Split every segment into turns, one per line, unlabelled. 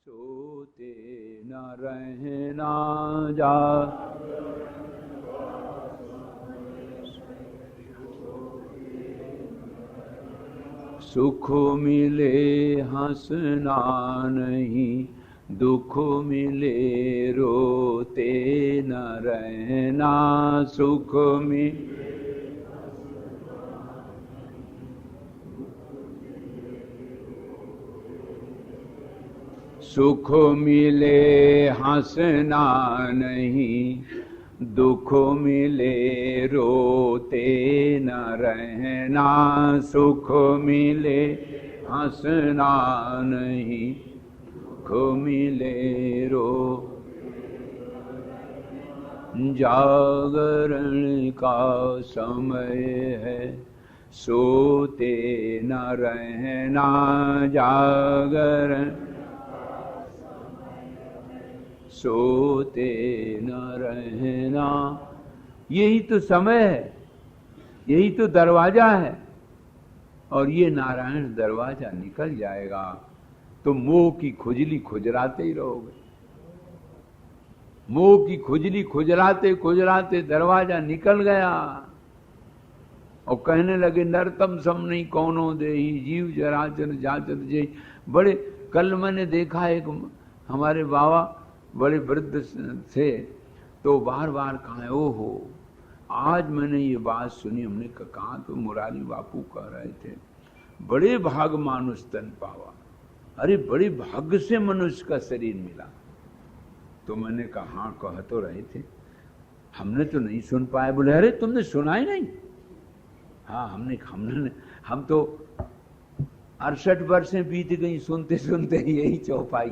सोते न रहना जा, सुख मिले हंसना नहीं, दुख मिले रोते न रहना। सुख मिले सुख मिले हंसना नहीं, दुख मिले रोते न रहना। सुख मिले हंसना नहीं, दुख मिले रो। जागरण का समय है, सोते न रहना। जागरण सोते न रहना, यही तो समय है, यही तो दरवाजा है। और ये नारायण दरवाजा निकल जाएगा तो मोह की खुजली खुजराते ही रहोगे। मोह की खुजली खुजराते खुजराते दरवाजा निकल गया और कहने लगे नरतम सम नहीं कौनो देही, जीव जराचर जाचर जय। बड़े कल मैंने देखा एक हमारे बाबा बड़े वृद्ध थे तो बार बार कहा, ओहो आज मैंने ये बात सुनी। हमने कहा तो मुरारी बापू कह रहे थे, बड़े भाग मानुष तन पावा। अरे बड़े भाग्य से मनुष्य का शरीर मिला। तो मैंने कहा हाँ कह तो रहे थे, हमने तो नहीं सुन पाए। बोले अरे तुमने सुना ही नहीं? हाँ हम तो 68 वर्षें बीत गई सुनते सुनते यही चौपाई,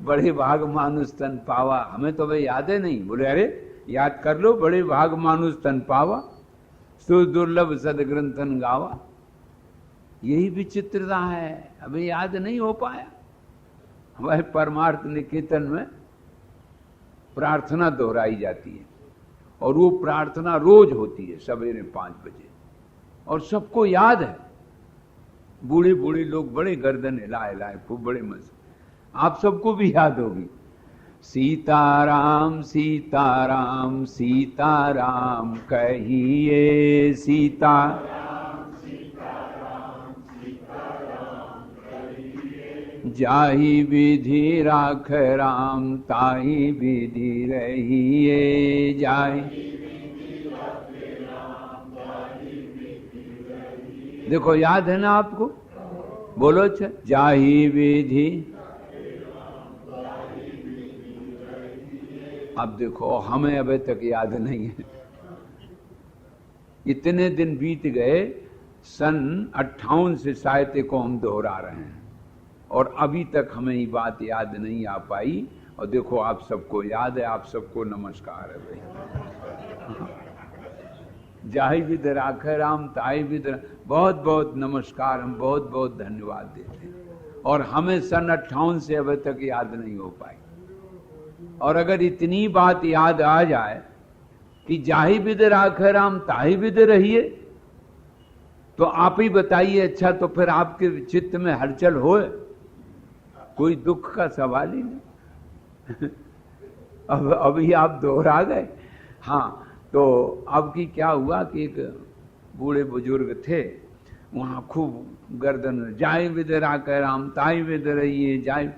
बड़े भाग मानुष तन पावा। हमें तो भाई याद है नहीं। बोले अरे याद कर लो, बड़े भाग मानुष तन पावा, सुदुर्लभ सदग्रंथन गावा। यही विचित्रता है, अभी याद नहीं हो पाया। हमारे परमार्थ निकेतन में प्रार्थना दोहराई जाती है और वो प्रार्थना रोज होती है सवेरे 5 बजे और सबको याद है। बूढ़े बूढ़े लोग बड़े गर्दन हिलाए हिलाए खूब बड़े मजे, आप सबको भी याद होगी। सीताराम सीताराम सीताराम कहिए, सीताराम सीताराम सीताराम कहिए। जाहि विधि राख राम ताहि विधि रहिए, जाहि। देखो याद है ना आपको? बोलो अच्छा, जाहि विधि। अब देखो हमें अभी तक याद नहीं है। इतने दिन बीत गए, सन 58 से साहित्य को हम दोहरा रहे हैं और अभी तक हमें ये बात याद नहीं आ पाई। और देखो आप सबको याद है, आप सबको नमस्कार है भाई। जाहि विधि राखे राम ताहि विधि। बहुत बहुत नमस्कार, हम बहुत बहुत धन्यवाद देते हैं। और हमें सन 58 से अभी तक याद नहीं हो पाई। और अगर इतनी बात याद आ जाए कि जाहि विधि राखे राम ताहि विधि रहिए, तो आप ही बताइए। अच्छा तो फिर आपके चित्त में हलचल होए, कोई दुख का सवाल ही नहीं। अब अभी आप दोहरा गए। हाँ तो अब की क्या हुआ कि एक बूढ़े बुजुर्ग थे, वहाँ खूब गर्दन जाहि विधि राखे राम ताहि विधि रहिए जाहि।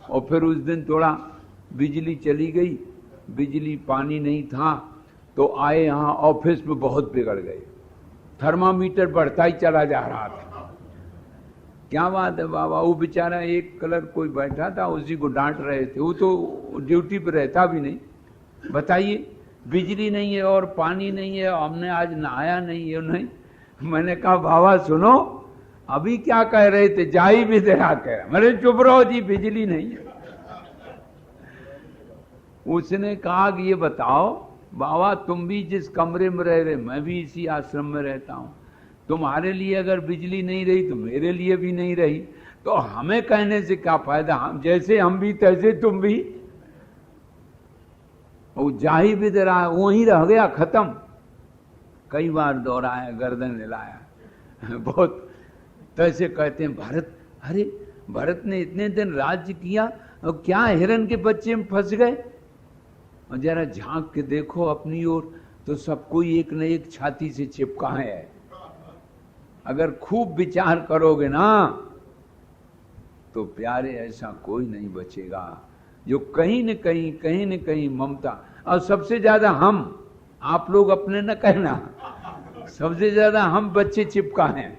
और फिर उस दिन थोड़ा बिजली चली गई, बिजली पानी नहीं था तो आए यहाँ ऑफिस में बहुत बिगड़ गए। थर्मामीटर बढ़ता ही चला जा रहा था। क्या बात है बाबा, वो बेचारा एक कलर कोई बैठा था उसी को डांट रहे थे। वो तो ड्यूटी पे रहता भी नहीं। बताइए बिजली नहीं है और पानी नहीं है, हमने आज नहाया नहीं है। नहीं, मैंने कहा बाबा सुनो, अभी क्या कह रहे थे? जाहि विधि राखे राम। मैंने चुप रहो जी, बिजली नहीं है। उसने कहा कि ये बताओ बाबा, तुम भी जिस कमरे में रह रहे, मैं भी इसी आश्रम में रहता हूँ। तुम्हारे लिए अगर बिजली नहीं रही तो मेरे लिए भी नहीं रही, तो हमें कहने से क्या फायदा? हम जैसे हम भी तैसे तुम भी। वो जाहि विधि राखे वहीं रह गया, खत्म। कई बार दोहराया, गर्दन हिलाया बहुत। तो ऐसे कहते हैं भरत, अरे भरत ने इतने दिन राज्य किया और क्या हिरन के बच्चे में फंस गए? और जरा झांक के देखो अपनी ओर, तो सबको एक न एक छाती से चिपका है। अगर खूब विचार करोगे ना तो प्यारे ऐसा कोई नहीं बचेगा जो कहीं न कहीं ममता। और सबसे ज्यादा हम, आप लोग अपने न कहना, सबसे ज्यादा हम बच्चे चिपका हैं।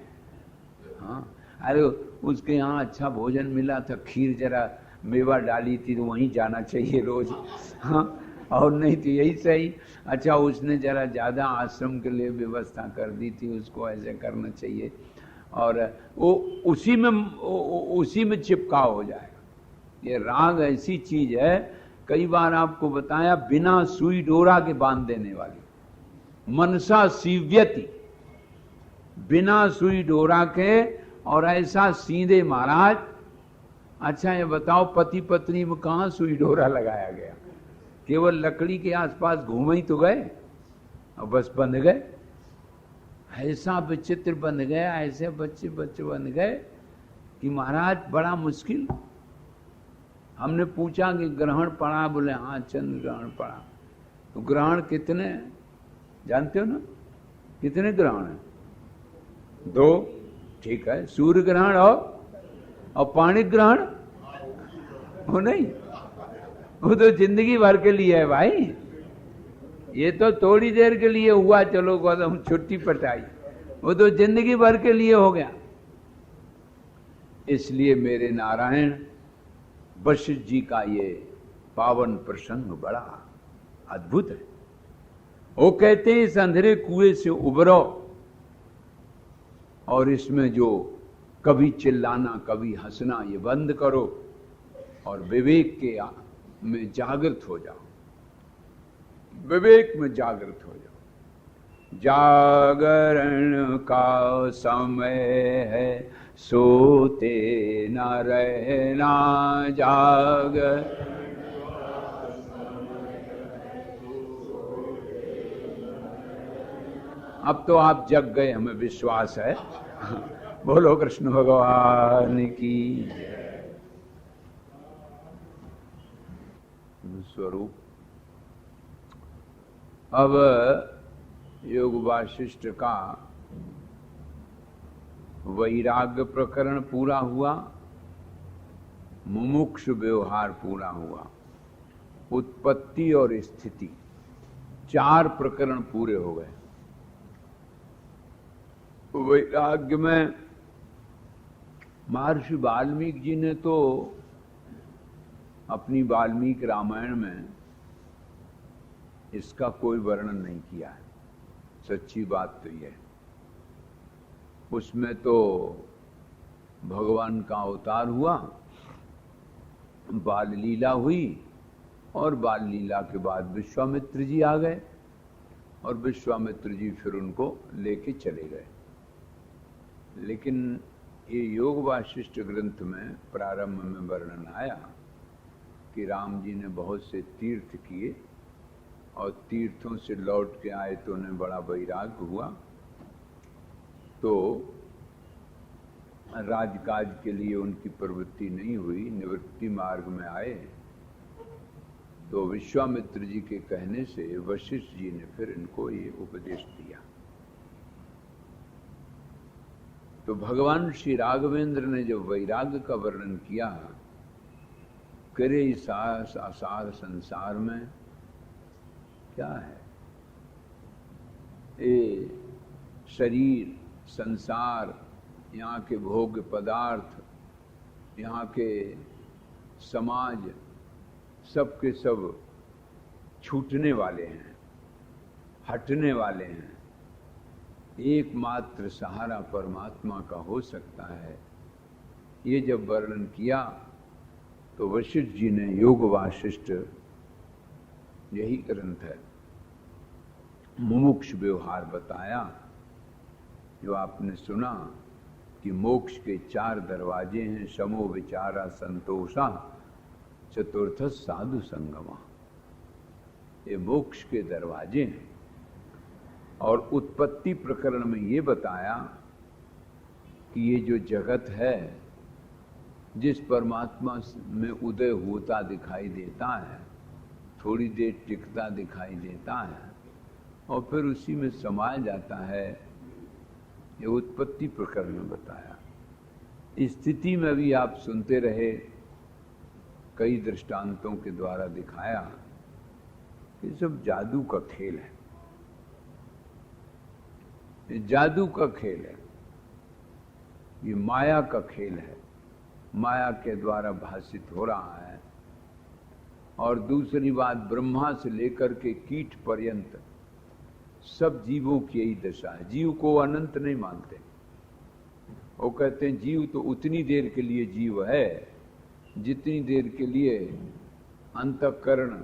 हाँ, अरे उसके यहाँ अच्छा भोजन मिला था, खीर जरा मेवा डाली थी तो वहीं जाना चाहिए रोज। हाँ, और नहीं तो यही सही। अच्छा, उसने जरा ज्यादा आश्रम के लिए व्यवस्था कर दी थी, उसको ऐसे करना चाहिए। और वो उसी में चिपकाव हो जाएगा। ये राग ऐसी चीज है, कई बार आपको बताया, बिना सुई डोरा के बांध देने वाली। मनसा सीव्यति, बिना सुई डोरा के, और ऐसा सीधे महाराज। अच्छा ये बताओ, पति पत्नी में कहां सुई डोरा लगाया गया? केवल लकड़ी के आसपास घूम ही तो गए और बस बंध गए। ऐसा विचित्र बन गया, ऐसे बच्चे बन गए कि महाराज बड़ा मुश्किल। हमने पूछा कि ग्रहण पड़ा? बोले हाँ, चंद्र ग्रहण पड़ा। तो ग्रहण कितने जानते हो ना? कितने ग्रहण है? 2, ठीक है। सूर्य ग्रहण और पाणी ग्रहण वो नहीं, वो तो जिंदगी भर के लिए है भाई। ये तो थोड़ी देर के लिए हुआ, चलो हम छुट्टी पटाई, वो तो जिंदगी भर के लिए हो गया। इसलिए मेरे नारायण वशिष्ठ जी का ये पावन प्रसंग बड़ा अद्भुत है। वो कहते हैं इस अंधेरे कुएं से उबरो, और इसमें जो कभी चिल्लाना कभी हंसना ये बंद करो, और विवेक के में जागृत हो जाओ, विवेक में जागृत हो जाओ। जागरण का समय है, सोते न रहना, जागर। अब तो आप जग गए, हमें विश्वास है। बोलो कृष्ण भगवान की स्वरूप। अब योग वासिष्ठ का वैराग्य प्रकरण पूरा हुआ, मुमुक्षु व्यवहार पूरा हुआ, उत्पत्ति और स्थिति, 4 प्रकरण पूरे हो गए। वैराग्य में महर्षि वाल्मीकि जी ने तो अपनी वाल्मीकि रामायण में इसका कोई वर्णन नहीं किया है। सच्ची बात तो यह, उसमें तो भगवान का अवतार हुआ, बाल लीला हुई, और बाल लीला के बाद विश्वामित्र जी आ गए, और विश्वामित्र जी फिर उनको लेके चले गए। लेकिन ये योग वासिष्ठ ग्रंथ में प्रारंभ में वर्णन आया कि राम जी ने बहुत से तीर्थ किए, और तीर्थों से लौट के आए तो उन्हें बड़ा वैराग्य हुआ, तो राजकाज के लिए उनकी प्रवृत्ति नहीं हुई, निवृत्ति मार्ग में आए। तो विश्वामित्र जी के कहने से वशिष्ठ जी ने फिर इनको ये उपदेश दिया। तो भगवान श्री राघवेंद्र ने जब वैराग्य का वर्णन किया, करे सास आसार संसार में क्या है, ये शरीर, संसार, यहाँ के भोग्य पदार्थ, यहाँ के समाज, सब के सब छूटने वाले हैं, हटने वाले हैं। एकमात्र सहारा परमात्मा का हो सकता है। ये जब वर्णन किया तो वशिष्ठ जी ने योग वासिष्ठ, यही ग्रंथ है, मुमुक्ष व्यवहार बताया। जो आपने सुना कि मोक्ष के 4 दरवाजे हैं, समो विचारा संतोषा, चतुर्थ साधु संगमा। ये मोक्ष के दरवाजे हैं। और उत्पत्ति प्रकरण में ये बताया कि ये जो जगत है जिस परमात्मा में उदय होता दिखाई देता है, थोड़ी देर टिकता दिखाई देता है और फिर उसी में समा जाता है, ये उत्पत्ति प्रकरण में बताया। इस स्थिति में भी आप सुनते रहे, कई दृष्टांतों के द्वारा दिखाया ये सब जादू का खेल है, ये जादू का खेल है, ये माया का खेल है, माया के द्वारा भाषित हो रहा है। और दूसरी बात, ब्रह्मा से लेकर के कीट पर्यंत सब जीवों की यही दशा है। जीव को अनंत नहीं मानते, वो कहते हैं जीव तो उतनी देर के लिए जीव है जितनी देर के लिए अंतःकरण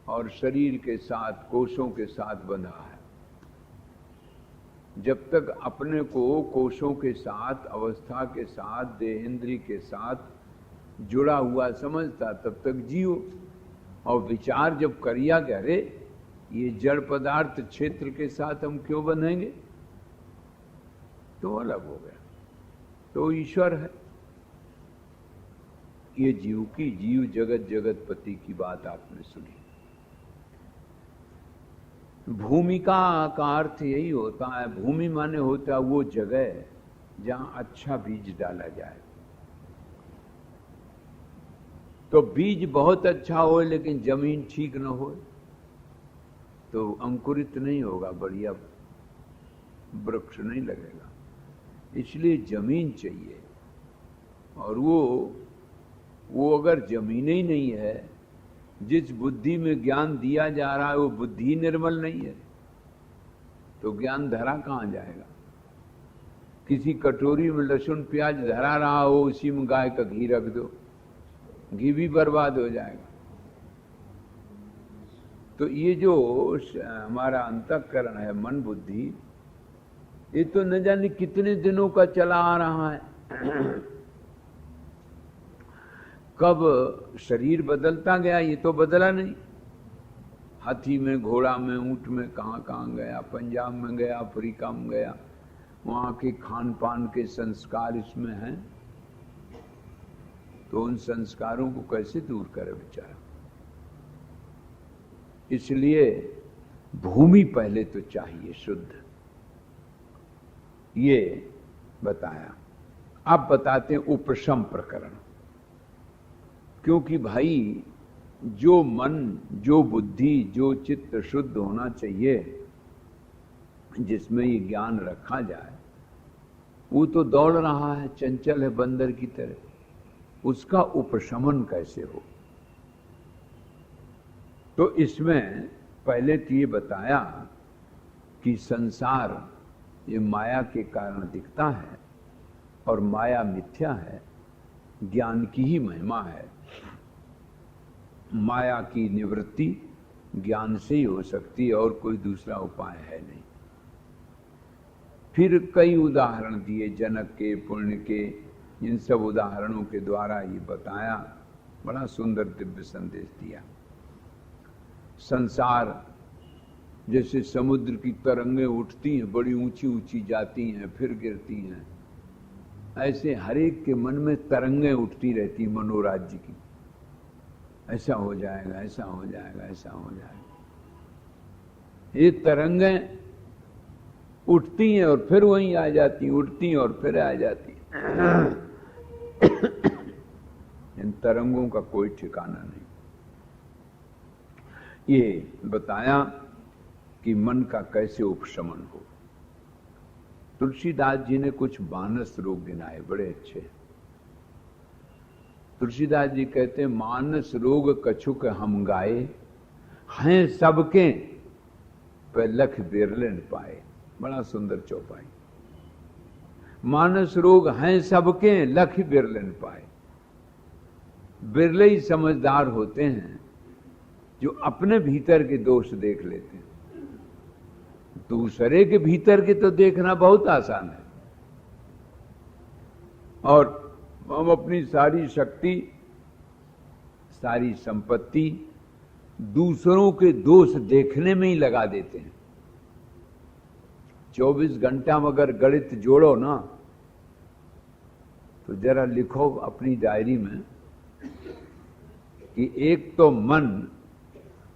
और शरीर के साथ, कोशों के साथ बंधा है। जब तक अपने को कोशों के साथ, अवस्था के साथ, देहेंद्री के साथ जुड़ा हुआ समझता तब तक जीव। और विचार जब करिया कि अरे ये जड़ पदार्थ क्षेत्र के साथ हम क्यों बंधेंगे, तो अलग हो गया, तो ईश्वर है। ये जीव की, जीव जगत जगतपति की बात आपने सुनी। भूमिका का अर्थ यही होता है, भूमि माने होता है वो जगह जहां अच्छा बीज डाला जाए। तो बीज बहुत अच्छा हो लेकिन जमीन ठीक न हो तो अंकुरित नहीं होगा, बढ़िया वृक्ष नहीं लगेगा। इसलिए जमीन चाहिए। और वो अगर जमीन ही नहीं है, जिस बुद्धि में ज्ञान दिया जा रहा है वो बुद्धि निर्मल नहीं है, तो ज्ञान धरा कहां जाएगा। किसी कटोरी में लहसुन प्याज धरा रहा हो, उसी में गाय का घी रख दो, घी भी बर्बाद हो जाएगा। तो ये जो हमारा अंतःकरण है, मन बुद्धि, ये तो न जाने कितने दिनों का चला आ रहा है। कब शरीर बदलता गया ये तो बदला नहीं। हाथी में, घोड़ा में, ऊंट में, कहां कहां गया, पंजाब में गया, अफ्रीका में गया, वहां के खान पान के संस्कार इसमें हैं, तो उन संस्कारों को कैसे दूर करे बेचारा। इसलिए भूमि पहले तो चाहिए शुद्ध, ये बताया। अब बताते हैं उपशम प्रकरण। क्योंकि भाई जो मन, जो बुद्धि, जो चित्त शुद्ध होना चाहिए, जिसमें ये ज्ञान रखा जाए, वो तो दौड़ रहा है, चंचल है बंदर की तरह। उसका उपशमन कैसे हो, तो इसमें पहले तो ये बताया कि संसार ये माया के कारण दिखता है और माया मिथ्या है, ज्ञान की ही महिमा है। माया की निवृत्ति ज्ञान से ही हो सकती है और कोई दूसरा उपाय है नहीं। फिर कई उदाहरण दिए जनक के, पुण्य के, इन सब उदाहरणों के द्वारा ये बताया, बड़ा सुंदर दिव्य संदेश दिया। संसार जैसे समुद्र की तरंगें उठती हैं, बड़ी ऊंची ऊंची जाती हैं, फिर गिरती हैं, ऐसे हरेक के मन में तरंगें उठती रहती हैं मनोराज्य की। ऐसा हो जाएगा, ऐसा हो जाएगा, ऐसा हो जाएगा। ये तरंगें उठती हैं और फिर वहीं आ जाती हैं, उठती हैं और फिर आ जाती हैं। इन तरंगों का कोई ठिकाना नहीं। ये बताया कि मन का कैसे उपशमन हो। तुलसीदास जी ने कुछ मानस रोग गिनाए, बड़े अच्छे। तुलसीदास जी कहते हैं, मानस रोग कछुक हम गाए, हैं सबके पर लख बिरले न पाए। बड़ा सुंदर चौपाई। मानस रोग हैं सबके, लख बिरले न पाए। बिरले ही समझदार होते हैं जो अपने भीतर के दोष देख लेते हैं। दूसरे के भीतर के तो देखना बहुत आसान है, और हम अपनी सारी शक्ति, सारी संपत्ति दूसरों के दोष देखने में ही लगा देते हैं। 24 घंटा में अगर गणित जोड़ो ना, तो जरा लिखो अपनी डायरी में कि एक तो मन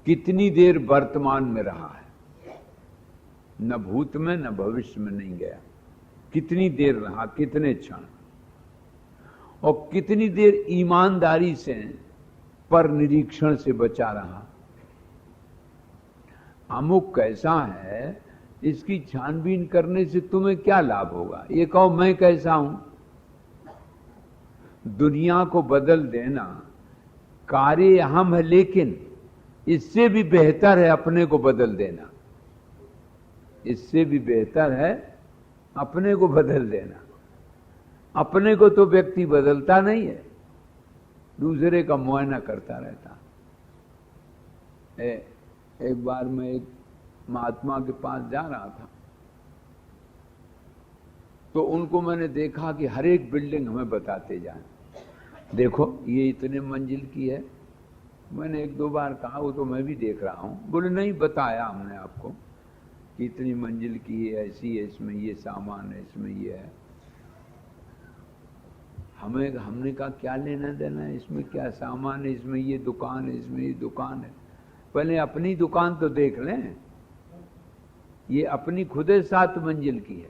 कितनी देर वर्तमान में रहा है, न भूत में न भविष्य में नहीं गया, कितनी देर रहा, कितने क्षण, और कितनी देर ईमानदारी से पर निरीक्षण से बचा रहा। अमुक कैसा है, इसकी छानबीन करने से तुम्हें क्या लाभ होगा? ये कहो मैं कैसा हूं। दुनिया को बदल देना कार्य अहम है, लेकिन इससे भी बेहतर है अपने को बदल देना। इससे भी बेहतर है अपने को बदल देना। अपने को तो व्यक्ति बदलता नहीं है, दूसरे का मुआयना करता रहता। एक बार मैं एक महात्मा के पास जा रहा था, तो उनको मैंने देखा कि हर एक बिल्डिंग हमें बताते जाएं, देखो ये इतने मंजिल की है। मैंने एक दो बार कहा, वो तो मैं भी देख रहा हूं। बोले नहीं, बताया हमने आपको कि इतनी मंजिल की है, ऐसी है, इसमें ये सामान है, इसमें ये है। हमने कहा क्या लेना देना है, इसमें क्या सामान है, इसमें ये दुकान है, इसमें ये दुकान है। पहले अपनी दुकान तो देख लें। ये अपनी खुदे 7 मंजिल की है।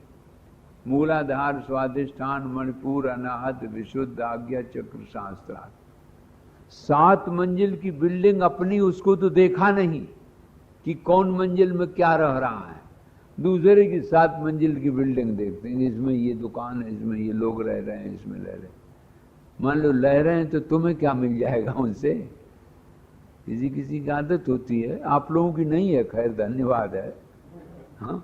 मूलाधार, स्वाधिष्ठान, मणिपुर, अनाहत, विशुद्ध, आज्ञा चक्र, शास्त्रार्थ। 7 मंजिल की बिल्डिंग अपनी, उसको तो देखा नहीं कि कौन मंजिल में क्या रह रहा है। दूसरे की 7 मंजिल की बिल्डिंग देखते हैं, इसमें ये दुकान है, इसमें ये लोग रह रहे हैं, इसमें रह रहे हैं। मान लो रह रहे हैं तो तुम्हें क्या मिल जाएगा उनसे? किसी किसी की आदत होती है, आप लोगों की नहीं है, खैर धन्यवाद है। हाँ,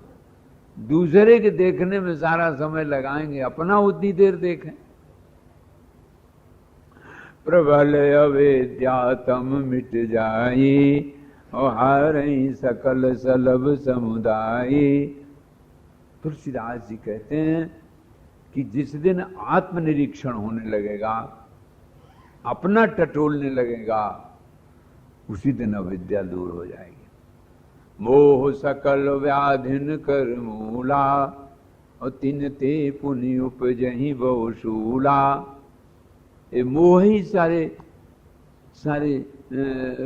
दूसरे के देखने में सारा समय लगाएंगे, अपना उतनी देर देखें। प्रबल अवेद्यातम मिट जाई और हारई सकल सलभ समुदायी। तुलसीदास जी कहते हैं कि जिस दिन आत्मनिरीक्षण होने लगेगा, अपना टटोलने लगेगा, उसी दिन अविद्या दूर हो जाएगी। मोह सकल व्याधिन कर मूला और तिन ते पुनि उपजहि बहुशूला। ये मोह ही सारे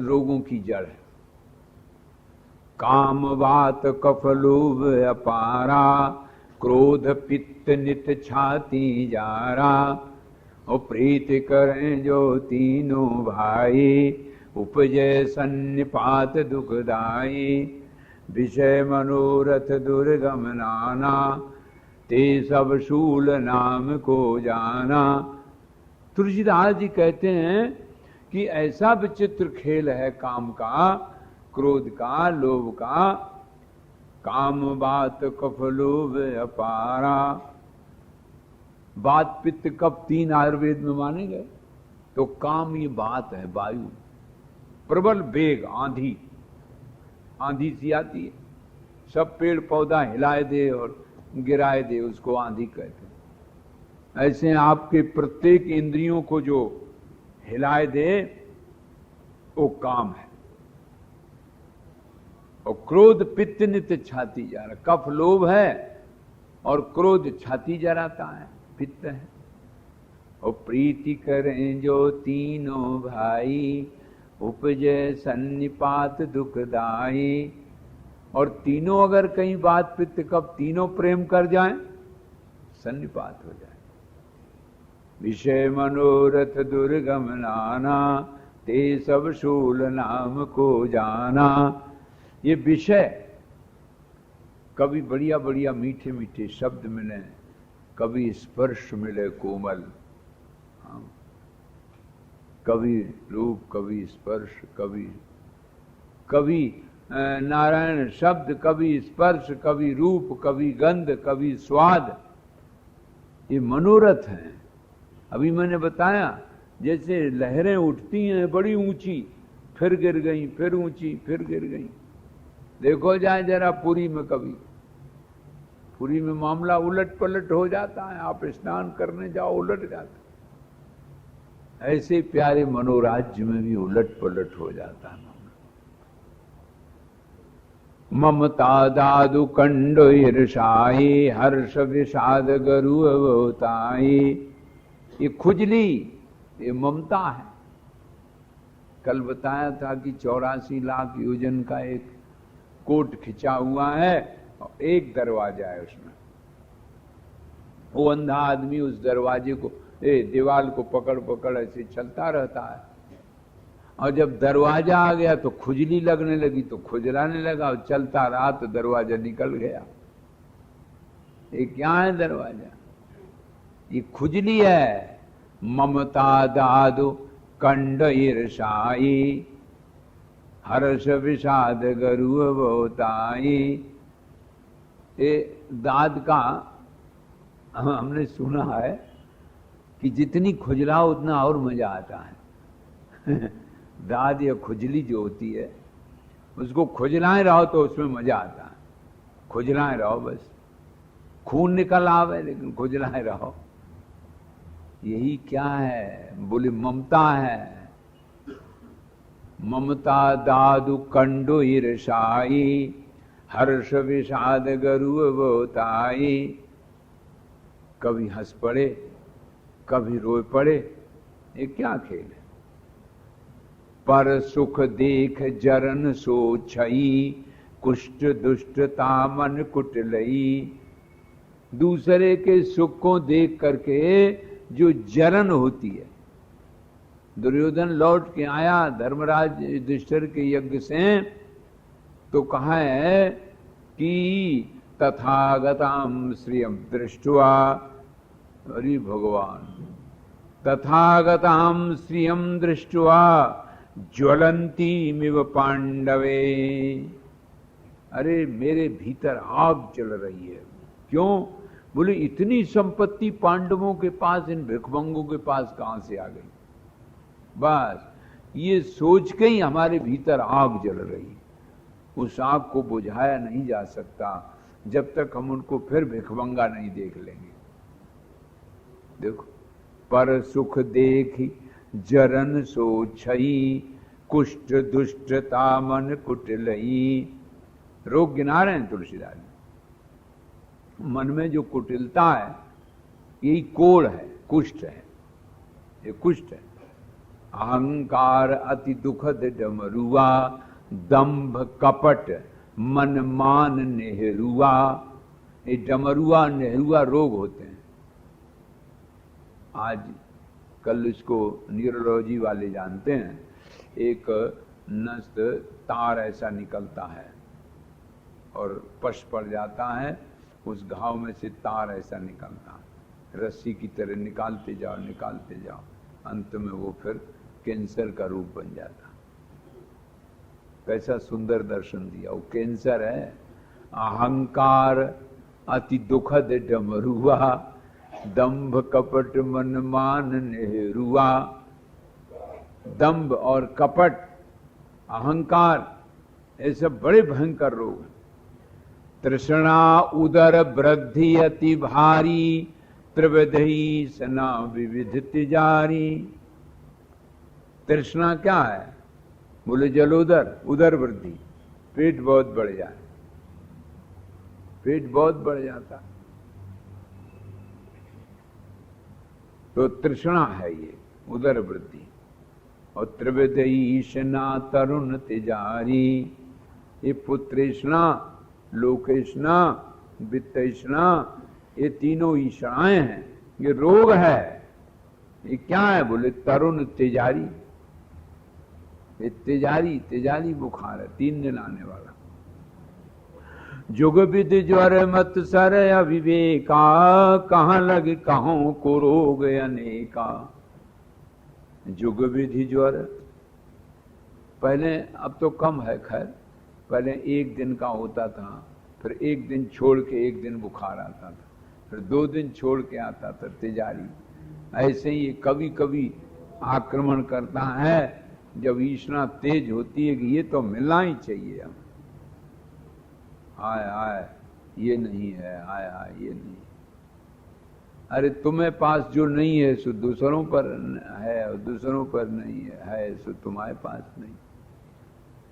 रोगों की जड़ है। काम वात कफ लोभ अपारा, क्रोध पित्त नित छाती जारा। और प्रीत करें जो तीनों भाई, उपजय सन्निपात दुखदाई। विषय मनोरथ दुर्गम नाना, ते सब शूल नाम को जाना। तुलसीदास जी कहते हैं कि ऐसा विचित्र खेल है काम का, क्रोध का, लोभ का। काम बात कफ लोभ अपारा। बात पित्त कफ 3 आयुर्वेद में माने गए। तो काम ये बात है, वायु, प्रबल वेग, आंधी, आंधी सी आती है, सब पेड़ पौधा हिलाए दे और गिराए दे, उसको आंधी कहते हैं। ऐसे आपके प्रत्येक इंद्रियों को जो हिलाए दे वो काम है। और क्रोध पित्त नित्य छाती जा रहा, कफ लोभ है और क्रोध छाती जराता है, पित्त है। और प्रीति करें जो तीनों भाई, उपजे सन्निपात दुखदाई। और तीनों अगर कहीं बात पित्त कफ तीनों प्रेम कर जाएं, सन्निपात हो जाए। विषय मनोरथ दुर्गम नाना, ते सब शूल नाम को जाना। ये विषय कभी बढ़िया बढ़िया मीठे मीठे शब्द मिले, कभी स्पर्श मिले कोमल, कभी रूप, कभी स्पर्श, कभी नारायण शब्द, कभी स्पर्श, कभी रूप, कभी गंध, कभी स्वाद। ये मनोरथ है। अभी मैंने बताया जैसे लहरें उठती हैं बड़ी ऊंची, फिर गिर गई, फिर ऊंची, फिर गिर गई। देखो जाए जरा पुरी में, कभी पुरी में मामला उलट पलट हो जाता है। आप स्नान करने जाओ, उलट जाता। ऐसे प्यारे मनोराज्य में भी उलट पलट हो जाता है। ममता दादु कंडो ईर्षाई, हर्ष विषाद गरु अवताई। ये खुजली, ये ममता है। कल बताया था कि 84 लाख योजन का एक कोट खिंचा हुआ है और एक दरवाजा है उसमें। वो अंधा आदमी उस दरवाजे को, दीवार को पकड़ पकड़ ऐसे चलता रहता है, और जब दरवाजा आ गया तो खुजली लगने लगी, तो खुजलाने लगा और चलता रहा तो दरवाजा निकल गया। ये क्या है दरवाजा? ये खुजली है। ममता दादु कंड ईर्षाई हर्ष विषाद गरु बोताई। ये दाद का हमने सुना है कि जितनी खुजलाओ उतना और मजा आता है। दाद या खुजली जो होती है उसको खुजलाए रहो तो उसमें मजा आता है। खुजलाए रहो, बस खून निकल आवे लेकिन खुजलाए रहो। यही क्या है? बोले ममता है। ममता दादु कंडो ईर्षाई हर्ष विषाद गरु बोताई। कभी हंस पड़े कभी रोए पड़े, ये क्या खेल है? पर सुख देख जरन सो छई कुष्ठ दुष्टता मन कुटलई। दूसरे के सुख को देख करके जो जरन होती है। दुर्योधन लौट के आया धर्मराज युधिष्ठिर के यज्ञ से, तो कहा है कि तथागताम श्रियम दृष्टवा, अरे भगवान, तथागताम श्रियम दृष्टवा ज्वलंती मिव पांडवे। अरे मेरे भीतर आग जल रही है। क्यों? बोले इतनी संपत्ति पांडवों के पास, इन भिखमंगों के पास कहां से आ गई? बस ये सोच के ही हमारे भीतर आग जल रही। उस आग को बुझाया नहीं जा सकता जब तक हम उनको फिर भिखमंगा नहीं देख लेंगे। देखो, पर सुख देख जरन सो छई कुष्ठ दुष्टता मन कुटिलई। रोग गिना रहे हैं तुलसीदास जी। मन में जो कुटिलता है यही कोढ़ है, कुष्ठ है, ये कुष्ठ है। अहंकार अति दुखद डमरुआ दंभ कपट मन मान नेहरूआ। ये डमरुआ नेहरूआ रोग होते हैं। आज कल इसको न्यूरोलॉजी वाले जानते हैं। एक नस तार ऐसा निकलता है और पश पड़ जाता है, उस घाव में से तार ऐसा निकलता है, रस्सी की तरह निकालते जाओ, अंत में वो फिर कैंसर का रूप बन जाता। कैसा सुंदर दर्शन दिया। वो कैंसर है। अहंकार अति दुखद डमरुआ दंभ कपट मन मान नेहरूआ। दंभ और कपट, अहंकार, ये सब बड़े भयंकर रोग हैं। तृष्णा उदर वृद्धि अति भारी त्रिविधि सना विविध तिजारी। तृष्णा क्या है? बोले जलोदर, उदर वृद्धि, पेट बहुत बढ़ जाए, पेट बहुत बढ़ जाता तो तृष्णा है ये उदर वृद्धि। और त्रिविधि सना तरुण तिजारी। ये पुत्रेष्णा, लोकेष्णा, वित्तेष्णा, ये तीनों ईषणाएं हैं। ये रोग है। ये क्या है? बोले तरुण तिजारी। ये तिजारी बुखार है, 3 दिन आने वाला। जुग विधि ज्वर मत सर अविवेका कहाँ लगे कहों को रोग अनेका। जुग विधि ज्वर पहले, अब तो कम है खैर, पहले 1 दिन का होता था, फिर 1 दिन छोड़ के 1 दिन बुखार आता था, फिर 2 दिन छोड़ के आता था तिजारी। ऐसे ही ये कभी कभी आक्रमण करता है जब ईष्णा तेज होती है कि ये तो मिलना ही चाहिए हम। हाय हाय ये नहीं है, हाय हाय ये नहीं। अरे तुम्हें पास जो नहीं है सो दूसरों पर है, और दूसरों पर नहीं है सो तुम्हारे पास नहीं।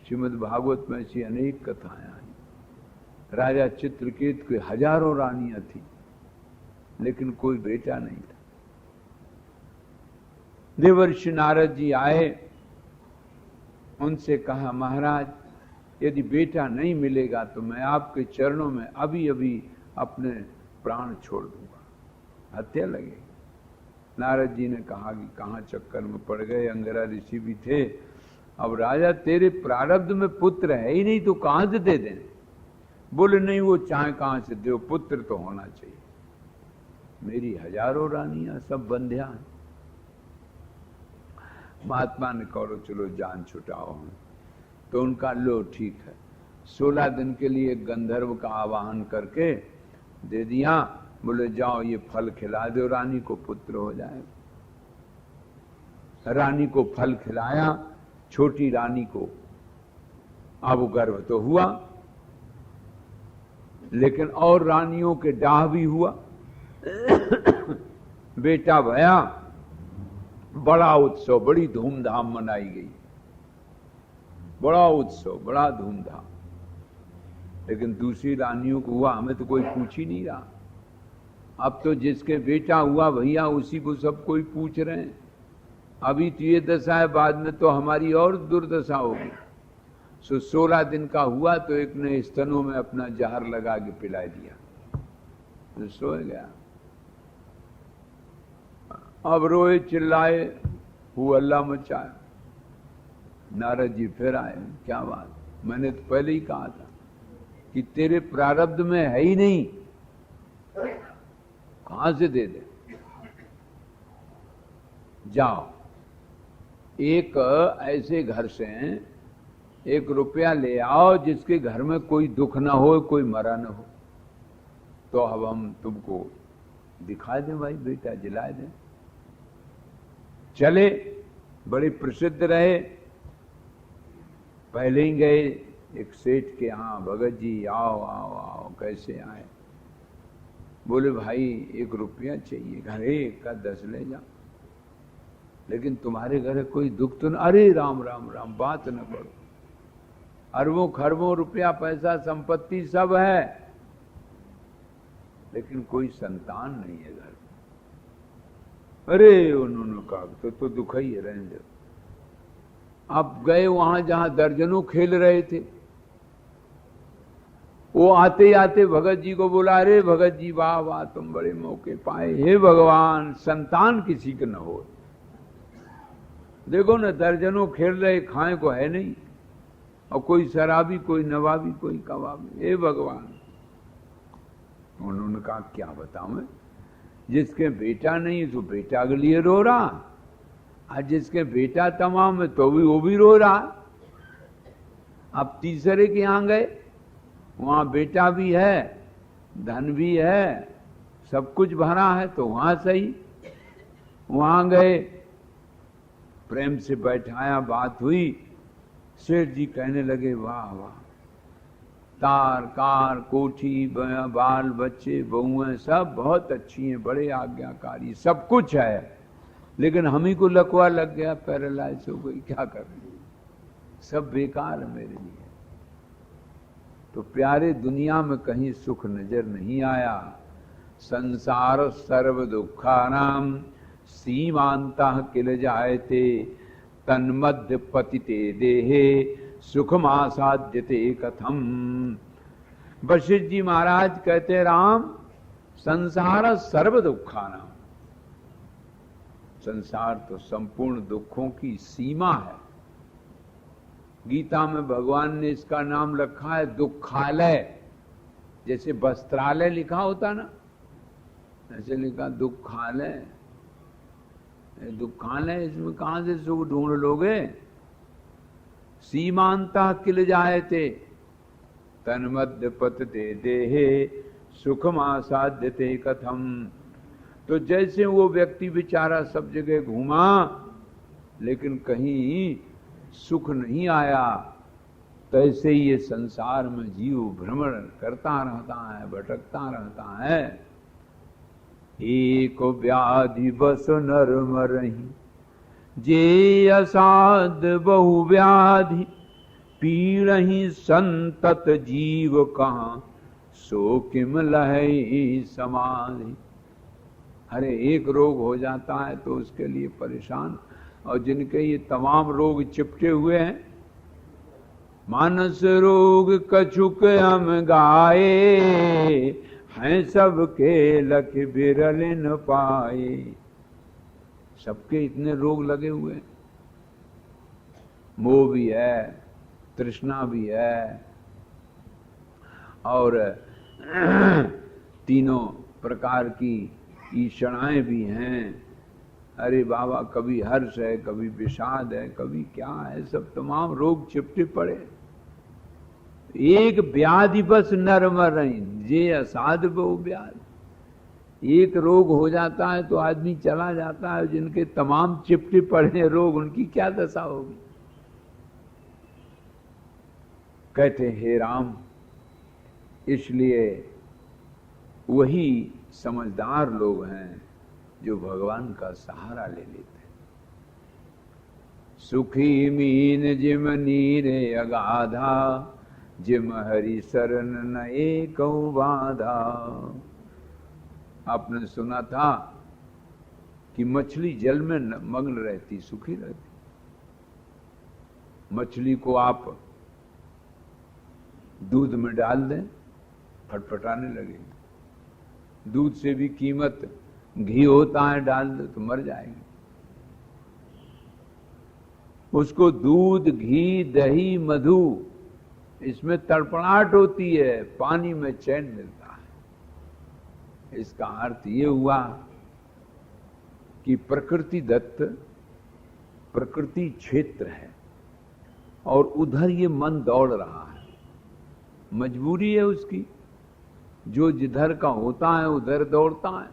श्रीमद् भागवत में ऐसी अनेक कथाएं आई। राजा चित्रकेतु की हजारों रानियां थी लेकिन कोई बेटा नहीं था। देवर्षि नारद जी आए, उनसे कहा महाराज यदि बेटा नहीं मिलेगा तो मैं आपके चरणों में अभी अभी अपने प्राण छोड़ दूंगा, हत्या लगेगी। नारद जी ने कहा कि कहाँ चक्कर में पड़ गए, अंगिरा ऋषि भी थे। अब राजा तेरे प्रारब्ध में पुत्र है ही नहीं तो कहां से दे दें? बोले नहीं, वो चाहे कहां से दो, पुत्र तो होना चाहिए। मेरी हजारों रानियां सब बंध्या हैं। महात्मा ने कहो चलो जान छुटाओ। तो उनका लो ठीक है, 16 दिन के लिए गंधर्व का आवाहन करके दे दिया। बोले जाओ ये फल खिला दो, रानी को पुत्र हो जाएगा। रानी को फल खिलाया, छोटी रानी को अब गर्भ तो हुआ, लेकिन और रानियों के डाह भी हुआ। बेटा भया, बड़ा उत्सव, बड़ी धूमधाम मनाई गई, बड़ा उत्सव, बड़ा धूमधाम। लेकिन दूसरी रानियों को हुआ, हमें तो कोई पूछ ही नहीं रहा। अब तो जिसके बेटा हुआ भैया उसी को सब कोई पूछ रहे हैं। अभी तो ये दशा है, बाद में तो हमारी और दुर्दशा होगी। 16 दिन का हुआ तो एक ने स्तनों में अपना जहर लगा के पिला दिया, तो सो गया। अब रोए चिल्लाए, वो अल्लाह मचाया। नारद जी फिर आए, क्या बात, मैंने तो पहले ही कहा था कि तेरे प्रारब्ध में है ही नहीं, कहां से दे दे? जाओ एक ऐसे घर से 1 रुपया ले आओ जिसके घर में कोई दुख ना हो, कोई मरा ना हो, तो अब हम तुमको दिखा दें भाई, बेटा जिला दें। चले, बड़े प्रसिद्ध रहे। पहले ही गए एक सेठ के यहाँ, भगत जी आओ आओ आओ। कैसे आए? बोले भाई 1 रुपया चाहिए, घर 1 का 10 ले जा, लेकिन तुम्हारे घर कोई दुख तो न? अरे राम राम राम, बात न करो, अरबों खरबों रुपया पैसा संपत्ति सब है, लेकिन कोई संतान नहीं है घर। अरे उन्होंने कहा तो दुख ही है, रहने दो। अब गए वहां जहां दर्जनों खेल रहे थे। वो आते आते भगत जी को बोला, अरे भगत जी वाह वाह, तुम बड़े मौके पाए, हे भगवान संतान किसी के न हो। देखो न दर्जनों खेल रहे, खाए को है नहीं, और कोई शराबी, कोई नवाबी, कोई कबाबी, हे भगवान। उन्होंने कहा क्या बताऊं मैं, जिसके बेटा नहीं तो बेटा के लिए रो रहा, और जिसके बेटा तमाम है तो भी वो भी रो रहा। अब तीसरे के यहां गए, वहां बेटा भी है, धन भी है, सब कुछ भरा है, तो वहां सही। वहां गए, प्रेम से बैठाया, बात हुई। सेठ जी कहने लगे वाह वाह, तार कार कोठी बाल बच्चे बहुएं सब बहुत अच्छी हैं, बड़े आज्ञाकारी, सब कुछ है, लेकिन हम ही को लकवा लग गया, पैरालाइज हो गई, क्या करें, सब बेकार है मेरे लिए। तो प्यारे दुनिया में कहीं सुख नजर नहीं आया। संसार सर्व दुखानाम सीमांता किल जायते, तन्मध्य पतिते देहे सुखमासाद्यते कथम। वशिष्ठ जी महाराज कहते, राम संसार सर्व दुखानाम, संसार तो संपूर्ण दुखों की सीमा है। गीता में भगवान ने इसका नाम रखा है दुखालय। जैसे वस्त्रालय लिखा होता ना, ऐसे लिखा दुखालय। दुखालय, इसमें कहां से सुख ढूंढ लोगे? सीमांता किल जायते, तन्मध्य पतते देहे सुखमासाद्यते कथम। तो जैसे वो व्यक्ति बेचारा सब जगह घूमा, लेकिन कहीं सुख नहीं आया, तैसे ही ये संसार में जीव भ्रमण करता रहता है, भटकता रहता है। एक व्याधि बस नर मरहि, जे असाध बहु व्याधि, पीड़हि संतत जीव कहाँ, सो किम लहै समाधि। अरे एक रोग हो जाता है तो उसके लिए परेशान, और जिनके ये तमाम रोग चिपटे हुए हैं। मानस रोग कछुक हम गाए, हैं सबके लख बिरल न पाए। सबके इतने रोग लगे हुए हैं, मोह भी है, तृष्णा भी है, और तीनों प्रकार की ईषणाएं भी हैं। अरे बाबा, कभी हर्ष है, कभी विषाद है, कभी क्या है, सब तमाम रोग चिपटे पड़े। एक व्याधि बस नर मर रही, जे असाध वो व्याधि। एक रोग हो जाता है तो आदमी चला जाता है, जिनके तमाम चिपटे पड़े रोग, उनकी क्या दशा होगी। कहते हे राम, इसलिए वही समझदार लोग हैं जो भगवान का सहारा ले लेते हैं। सुखी मीन जिम नीरे अगाधा, जिम हरि शरण न एकौ बाधा। आपने सुना था कि मछली जल में मग्न रहती, सुखी रहती। मछली को आप दूध में डाल दें, फटफटाने लगेगी। दूध से भी कीमत घी होता है, डाल दे तो मर जाएगी। उसको दूध, घी, दही, मधु, इसमें तड़पड़ाहट होती है, पानी में चैन मिलता है। इसका अर्थ ये हुआ कि प्रकृति दत्त प्रकृति क्षेत्र है और उधर ये मन दौड़ रहा है, मजबूरी है उसकी। जो जिधर का होता है उधर दौड़ता है,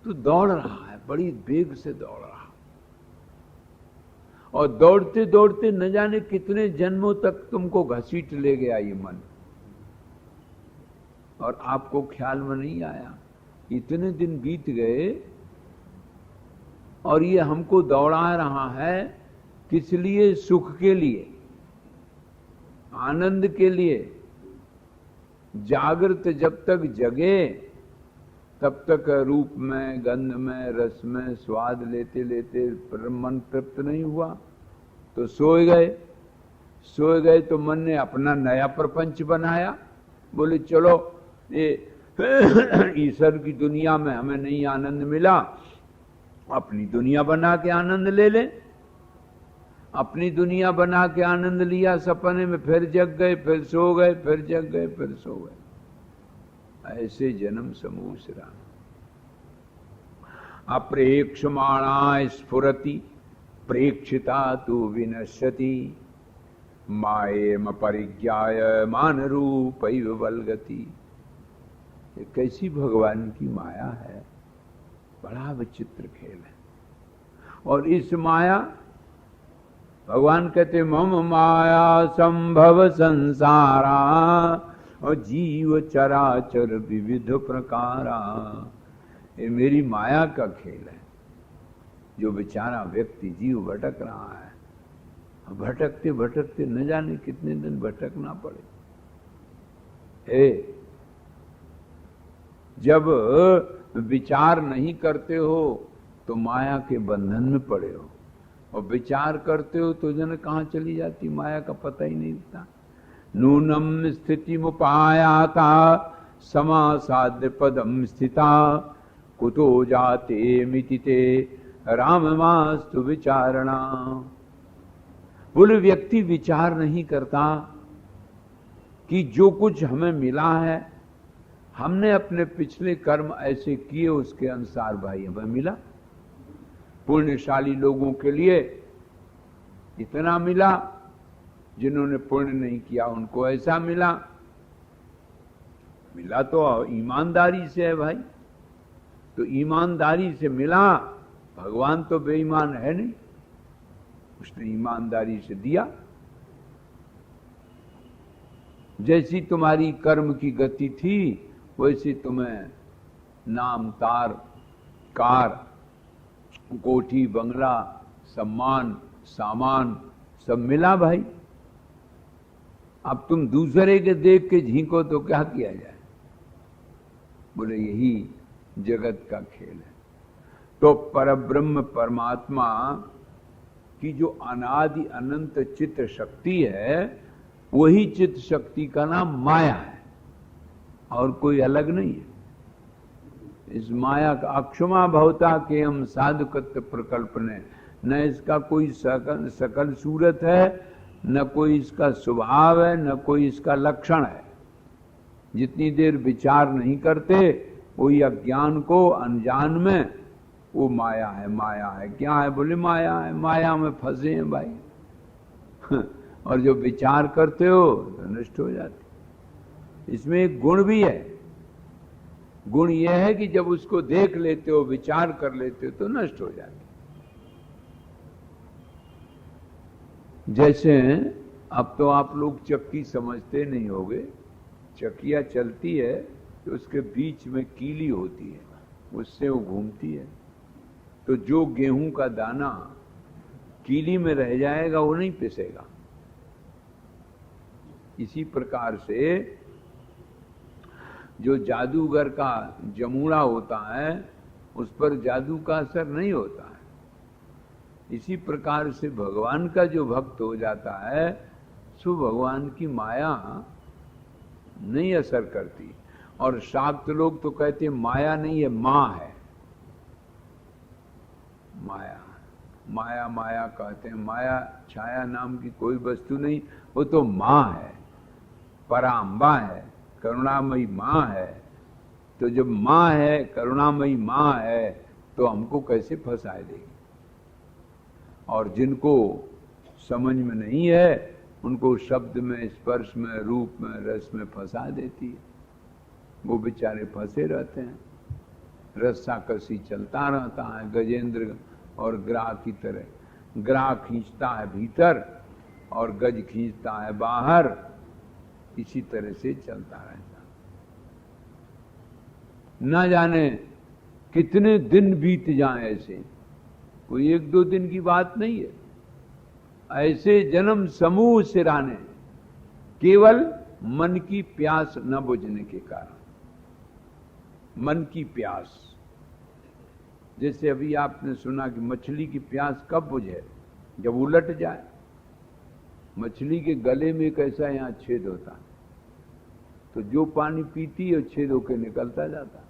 तो दौड़ रहा है, बड़ी वेग से दौड़ रहा है। और दौड़ते दौड़ते न जाने कितने जन्मों तक तुमको घसीट ले गया ये मन, और आपको ख्याल में नहीं आया। इतने दिन बीत गए और ये हमको दौड़ा रहा है, किस लिए? सुख के लिए, आनंद के लिए। जागृत जब तक जगे तब तक रूप में, गंध में, रस में स्वाद लेते लेते मन तृप्त नहीं हुआ, तो सोए गए तो मन ने अपना नया प्रपंच बनाया। बोले चलो ये ईश्वर की दुनिया में हमें नहीं आनंद मिला, अपनी दुनिया बना के आनंद ले ले। अपनी दुनिया बना के आनंद लिया, सपने में फिर जग गए, फिर सो गए, फिर जग गए, फिर सो गए। ऐसे जन्म समूह सिरा। अप्रेक्षमाणा स्फुरति, प्रेक्षिता तु विनश्यति, मायेम परिज्ञाय मान रूपैव वल्गति। ये कैसी भगवान की माया है, बड़ा विचित्र खेल है। और इस माया, भगवान कहते मम माया संभव संसारा, और जीव चराचर विविध प्रकारा। ये मेरी माया का खेल है। जो बेचारा व्यक्ति जीव भटक रहा है, भटकते भटकते न जाने कितने दिन भटकना पड़े। जब विचार नहीं करते हो तो माया के बंधन में पड़े हो, और विचार करते हो तो जन कहाँ चली जाती माया का पता ही नहीं लगता। नूनम स्थिति मुपायाता समासाद्य पदम स्थिता, कुतो जाते मितिते राममास्तु विचारणा। बोले व्यक्ति विचार नहीं करता कि जो कुछ हमें मिला है, हमने अपने पिछले कर्म ऐसे किए, उसके अनुसार भाई हमें मिला। पुण्यशाली लोगों के लिए इतना मिला, जिन्होंने पुण्य नहीं किया उनको ऐसा मिला। मिला तो ईमानदारी से है भाई, तो ईमानदारी से मिला। भगवान तो बेईमान है नहीं, उसने ईमानदारी से दिया। जैसी तुम्हारी कर्म की गति थी वैसी तुम्हें नाम, तार, कार, कोठी, बंगला, सम्मान, सामान सब मिला भाई। अब तुम दूसरे के देख के झींको तो क्या किया जाए। बोले यही जगत का खेल है। तो परब्रह्म परमात्मा कि जो अनादि अनंत चित्त शक्ति है वही चित्त शक्ति का नाम माया है और कोई अलग नहीं है। इस माया का अक्षमा भवता के हम साधुकत्व प्रकल्पने, न इसका कोई सकल सूरत है, न कोई इसका स्वभाव है, न कोई इसका लक्षण है। जितनी देर विचार नहीं करते वही अज्ञान को अनजान में वो माया है, माया है। क्या है? बोले माया है, माया में फंसे हैं भाई। और जो विचार करते हो तो नष्ट हो जाते। इसमें एक गुण भी है। गुण यह है कि जब उसको देख लेते हो, विचार कर लेते हो तो नष्ट हो जाते। जैसे अब तो आप लोग चक्की समझते नहीं होगे। चक्कियां चलती है तो उसके बीच में कीली होती है, उससे वो घूमती है। तो जो गेहूं का दाना कीली में रह जाएगा वो नहीं पिसेगा। इसी प्रकार से जो जादूगर का जमूड़ा होता है उस पर जादू का असर नहीं होता है। इसी प्रकार से भगवान का जो भक्त हो जाता है सो भगवान की माया नहीं असर करती। और शाक्त लोग तो कहते हैं माया नहीं है, माँ है। माया माया माया कहते हैं। माया छाया नाम की कोई वस्तु नहीं, वो तो माँ है, पराम्बा है, करुणामयी माँ है। तो जब माँ है, करुणामयी माँ है, तो हमको कैसे फंसाए देगी? और जिनको समझ में नहीं है उनको शब्द में, स्पर्श में, रूप में, रस में फंसा देती है। वो बेचारे फंसे रहते हैं। रस्सा कसी चलता रहता है गजेंद्र और ग्राह की तरह। ग्राह खींचता है भीतर और गज खींचता है बाहर। इसी तरह से चलता रहता। ना जाने कितने दिन बीत जाए ऐसे, कोई एक दो दिन की बात नहीं है। ऐसे जन्म समूह सिराने, केवल मन की प्यास न बुझने के कारण। मन की प्यास, जैसे अभी आपने सुना कि मछली की प्यास कब बुझे? जब उलट जाए। मछली के गले में एक ऐसा यहां छेद होता है, तो जो पानी पीती है छेद होकर निकलता जाता,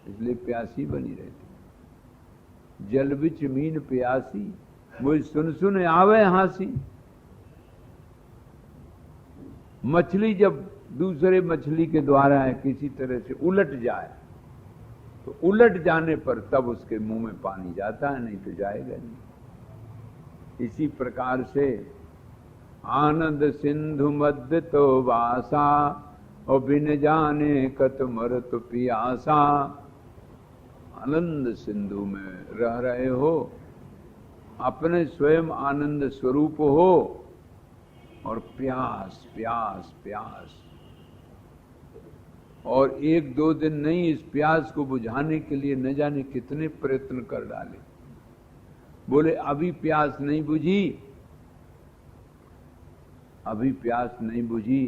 इसलिए प्यासी बनी रहती। जल बिच मीन प्यासी, मुझ सुन सुन आवे हासी। मछली जब दूसरे मछली के द्वारा है किसी तरह से उलट जाए, तो उलट जाने पर तब उसके मुंह में पानी जाता है, नहीं तो जाएगा नहीं। इसी प्रकार से आनंद सिंधु मध्य तो वासा, और बिन जाने कत मरत पियासा। आनंद सिंधु में रह रहे हो, अपने स्वयं आनंद स्वरूप हो, और प्यास प्यास प्यास। और एक दो दिन नहीं, इस प्यास को बुझाने के लिए न जाने कितने प्रयत्न कर डाले। बोले अभी प्यास नहीं बुझी, अभी प्यास नहीं बुझी,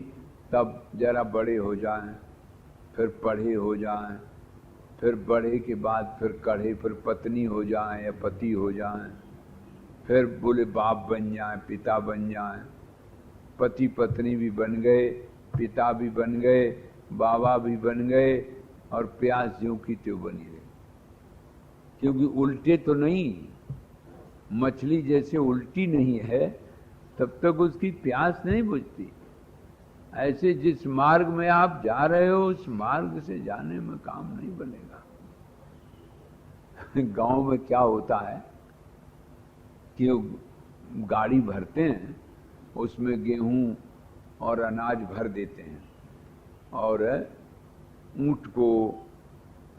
तब जरा बड़े हो जाएं, फिर पढ़े हो जाएं, फिर बड़े के बाद फिर कढ़े, फिर पत्नी हो जाएं या पति हो जाएं, फिर बोले बाप बन जाएं, पिता बन जाएं। पति पत्नी भी बन गए, पिता भी बन गए, बाबा भी बन गए, और प्यास ज्यों की त्यों बनी रही। क्योंकि उल्टे तो नहीं, मछली जैसे उल्टी नहीं है तब तक उसकी प्यास नहीं बुझती। ऐसे जिस मार्ग में आप जा रहे हो उस मार्ग से जाने में काम नहीं बनेगा। गांव में क्या होता है कि गाड़ी भरते हैं, उसमें गेहूं और अनाज भर देते हैं, और ऊंट को,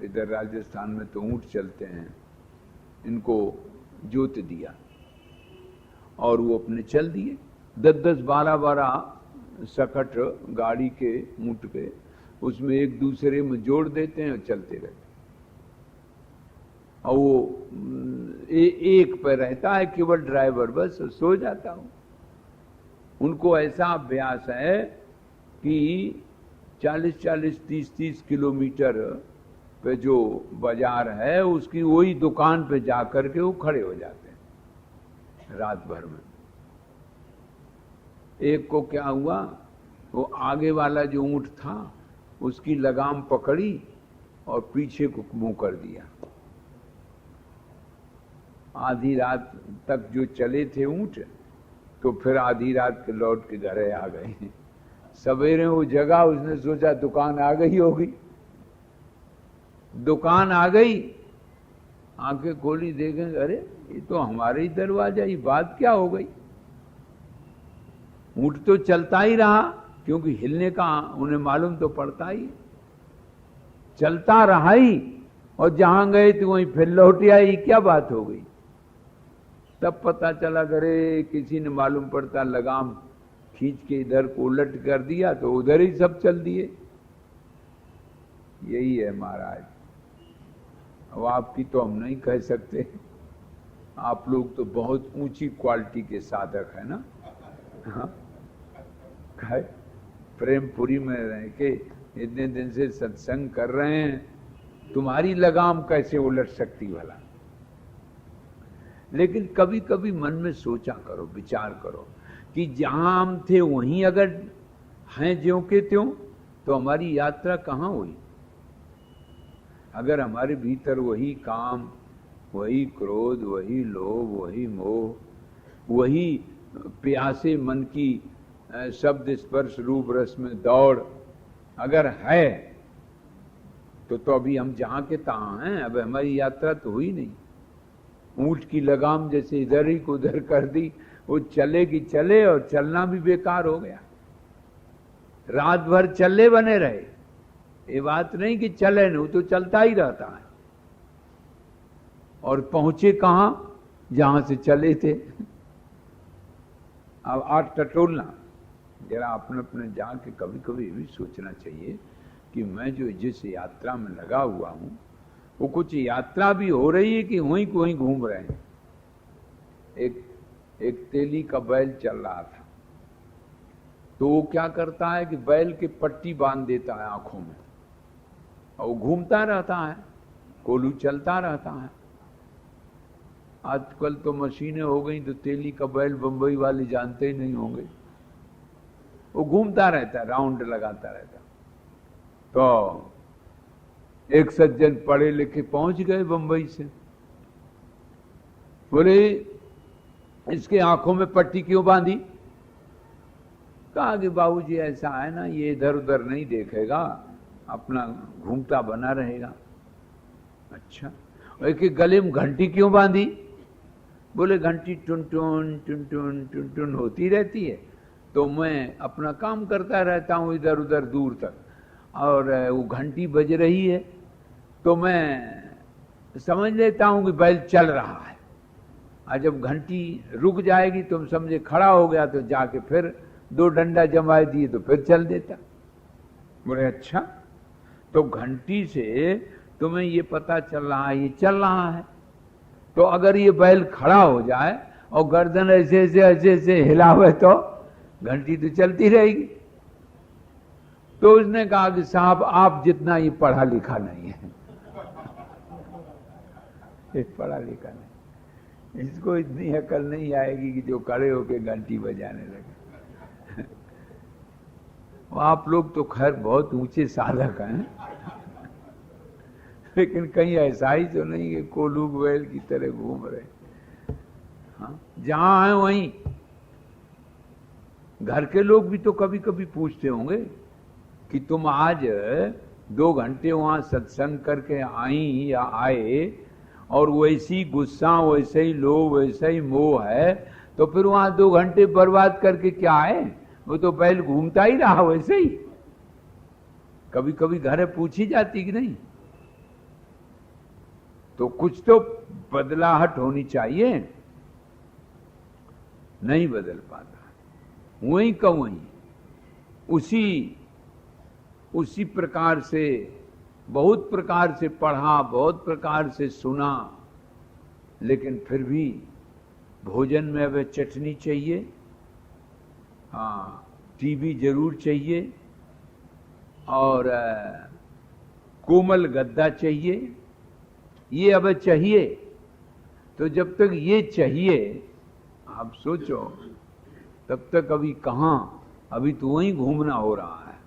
इधर राजस्थान में तो ऊंट चलते हैं, इनको जोत दिया और वो अपने चल दिए। 10-10, 12-12 सकट गाड़ी के, ऊंट के, उसमें एक दूसरे में जोड़ देते हैं और चलते रहते। और वो एक पे रहता है केवल ड्राइवर, बस सो जाता हूं। उनको ऐसा अभ्यास है कि 40-40, 30-30 किलोमीटर पे जो बाजार है उसकी वही दुकान पे जाकर के वो खड़े हो जाते हैं। रात भर में। एक को क्या हुआ, वो आगे वाला जो ऊंट था उसकी लगाम पकड़ी और पीछे को मुंह कर दिया। आधी रात तक जो चले थे ऊंट, तो फिर आधी रात के लौट के घरे आ गए। सवेरे वो जगा, उसने सोचा दुकान आ गई होगी। दुकान आ गई, आंखें खोली, देखें अरे ये तो हमारे ही दरवाजा, ये बात क्या हो गई। ऊंट तो चलता ही रहा, क्योंकि हिलने का उन्हें मालूम तो पड़ता ही, चलता रहा ही, और जहां गए थे वहीं फिर लौट आई। क्या बात हो गई। तब पता चला अरे किसी ने मालूम पड़ता लगाम खींच के इधर को उलट कर दिया, तो उधर ही सब चल दिए। यही है महाराज। अब आपकी तो हम नहीं कह सकते, आप लोग तो बहुत ऊंची क्वालिटी के साधक है ना। हाँ, प्रेमपुरी में रह के इतने दिन से सत्संग कर रहे हैं, तुम्हारी लगाम कैसे उलट सकती भला। लेकिन कभी कभी मन में सोचा करो, विचार करो कि जहां हम थे वहीं अगर हैं ज्यों के त्यों, तो हमारी यात्रा कहां हुई। अगर हमारे भीतर वही काम, वही क्रोध, वही लोभ, वही मोह, वही प्यासे मन की शब्द स्पर्श रूप रस में दौड़ अगर है, तो अभी हम जहां के तहां हैं। अब हमारी यात्रा तो हुई नहीं। ऊंट की लगाम जैसे इधर ही को उधर कर दी, वो चले कि चले, और चलना भी बेकार हो गया। रात भर चले बने रहे। ये बात नहीं कि चले नहीं, तो चलता ही रहता है। और पहुंचे कहां, जहां से चले थे। अब आज टटोलना जरा अपने अपने जाके कभी कभी भी सोचना चाहिए कि मैं जो जिस यात्रा में लगा हुआ हूं, वो कुछ यात्रा भी हो रही है कि वहीं को वहीं घूम रहे हैं। एक तेली का बैल चल रहा था, तो वो क्या करता है कि बैल की पट्टी बांध देता है आंखों में, और वो घूमता रहता है, कोलू चलता रहता है। आजकल तो मशीनें हो गई, तो तेली का बैल बंबई वाले जानते ही नहीं होंगे। वो घूमता रहता है, राउंड लगाता रहता। तो एक सज्जन पढ़े लिखे पहुंच गए बंबई से, बोले इसके आंखों में पट्टी क्यों बांधी। कहा कि बाबूजी ऐसा है ना, ये इधर उधर नहीं देखेगा, अपना घूमता बना रहेगा। अच्छा, और एक गले में घंटी क्यों बांधी। बोले घंटी टुन टुन टुन टुन टुन टुन होती रहती है, तो मैं अपना काम करता रहता हूं इधर उधर दूर तक, और वो घंटी बज रही है तो मैं समझ लेता हूं कि बैल चल रहा है। और जब घंटी रुक जाएगी तुम समझे खड़ा हो गया, तो जाके फिर 2 डंडा जमाए दिए तो फिर चल देता। बोले अच्छा, तो घंटी से तुम्हें ये पता चल रहा है ये चल रहा है, तो अगर ये बैल खड़ा हो जाए और गर्दन ऐसे ऐसे ऐसे ऐसे हिलावे तो घंटी तो चलती रहेगी। तो उसने कहा कि साहब आप जितना ही पढ़ा लिखा नहीं है। पढ़ा लिखा नहीं, इसको इतनी अकल नहीं आएगी कि जो खड़े होके घंटी बजाने लगे। आप लोग तो खैर बहुत ऊंचे साधक हैं, लेकिन कहीं ऐसा ही तो नहीं है कोलू बैल की तरह घूम रहे। हाँ, जहां है वहीं। घर के लोग भी तो कभी कभी पूछते होंगे कि तुम आज 2 घंटे वहां सत्संग करके आई या आए, और वैसी गुस्सा, वैसे ही लोभ, वैसे ही मोह है, तो फिर वहां 2 घंटे बर्बाद करके क्या है। वो तो बैल घूमता ही रहा वैसे ही। कभी कभी घर पूछी जाती कि नहीं। तो कुछ तो बदलाहट होनी चाहिए, नहीं बदल पाता, वहीं का वहीं उसी प्रकार से, बहुत प्रकार से पढ़ा, बहुत प्रकार से सुना, लेकिन फिर भी भोजन में अब चटनी चाहिए, हाँ टीवी जरूर चाहिए, और कोमल गद्दा चाहिए, ये अब चाहिए। तो जब तक ये चाहिए आप सोचो, तब तक अभी कहां, अभी तो वहीं घूमना हो रहा है,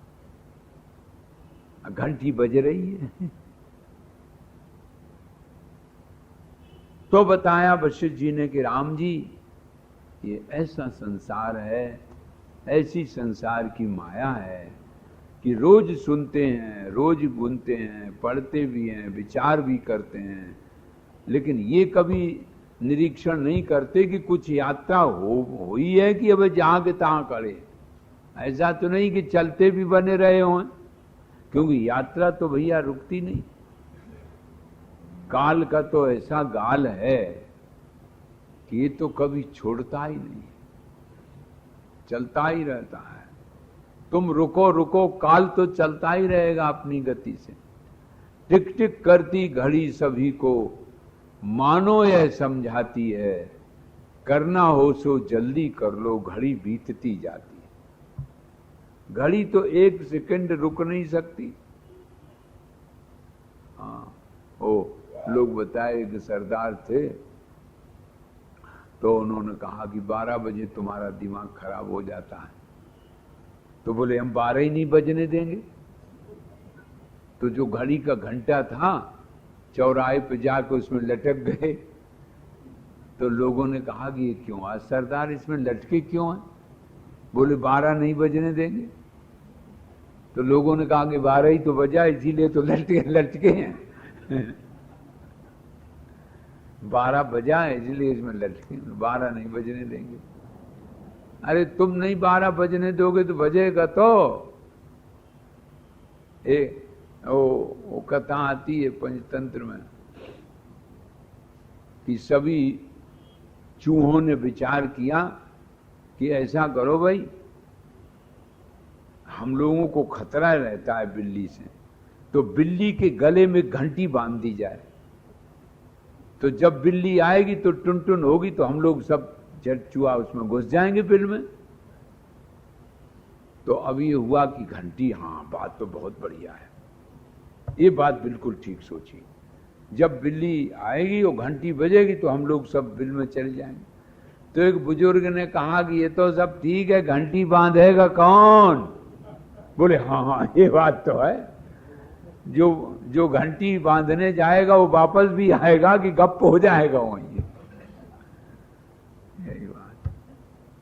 घंटी बज रही है। तो बताया वशिष्ठ जी ने कि राम जी, ये ऐसा संसार है, ऐसी संसार की माया है कि रोज सुनते हैं, रोज गुनते हैं, पढ़ते भी हैं, विचार भी करते हैं, लेकिन ये कभी निरीक्षण नहीं करते कि कुछ यात्रा हुई है कि अब जहां के तहां करे। ऐसा तो नहीं कि चलते भी बने रहे हों, क्योंकि यात्रा तो भैया रुकती नहीं। काल का तो ऐसा गाल है कि ये तो कभी छोड़ता ही नहीं, चलता ही रहता है। तुम रुको रुको, काल तो चलता ही रहेगा अपनी गति से। टिक टिक करती घड़ी सभी को, मानो यह समझाती है, करना हो सो जल्दी कर लो, घड़ी बीतती जाती है। घड़ी तो एक सेकंड रुक नहीं सकती। हाँ, ओ लोग बताए कि सरदार थे, तो उन्होंने कहा कि 12 बजे तुम्हारा दिमाग खराब हो जाता है। तो बोले हम 12 ही नहीं बजने देंगे। तो जो घड़ी का घंटा था चौराहे पे जाकर उसमें लटक गए। तो लोगों ने कहा कि ये क्यों आज सरदार इसमें लटके क्यों है? बोले 12 नहीं बजने देंगे। तो लोगों ने कहा कि 12 ही तो बजा, इसीलिए तो लटके हैं। 12 बजा है इसलिए इसमें लटके, 12 नहीं बजने देंगे। अरे तुम नहीं 12 बजने दोगे तो बजेगा तो। वो कथा आती है पंचतंत्र में कि सभी चूहों ने विचार किया कि ऐसा करो भाई, हम लोगों को खतरा रहता है बिल्ली से, तो बिल्ली के गले में घंटी बांध दी जाए, तो जब बिल्ली आएगी तो टुन टुन होगी, तो हम लोग सब चूहा उसमें घुस जाएंगे बिल में। तो अब ये हुआ कि घंटी, हाँ बात तो बहुत बढ़िया है, ये बात बिल्कुल ठीक सोची। जब बिल्ली आएगी वो घंटी बजेगी तो हम लोग सब बिल में चले जाएंगे। तो एक बुजुर्ग ने कहा कि ये तो सब ठीक है, घंटी बांधेगा कौन? बोले हाँ हाँ ये बात तो है, जो घंटी बांधने जाएगा वो वापस भी आएगा कि गप हो जाएगा वहीं। यही बात,